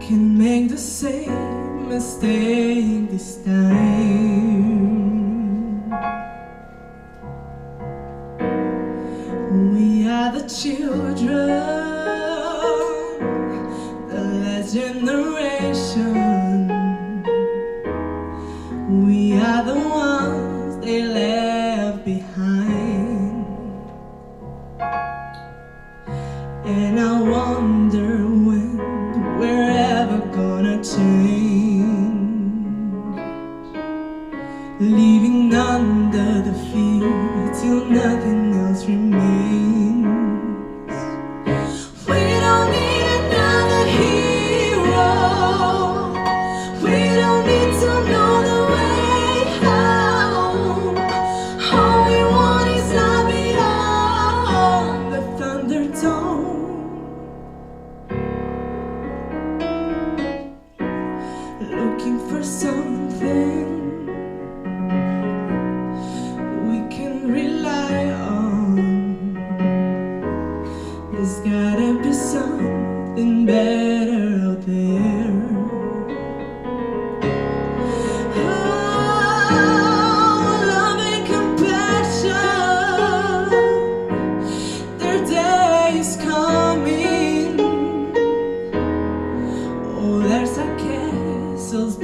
can make the same mistake this time. We are the children, the last generation. We are the ones they left behind. And I wonder when we're ever gonna change, living under the fear till nothing else remains. We don't need another hero. We don't need to know the way home. All we want is love beyond the thunderdome. Looking for something we can rely on. There's gotta be something better out there. Oh, love and compassion, their day is coming. Oh, there's a castles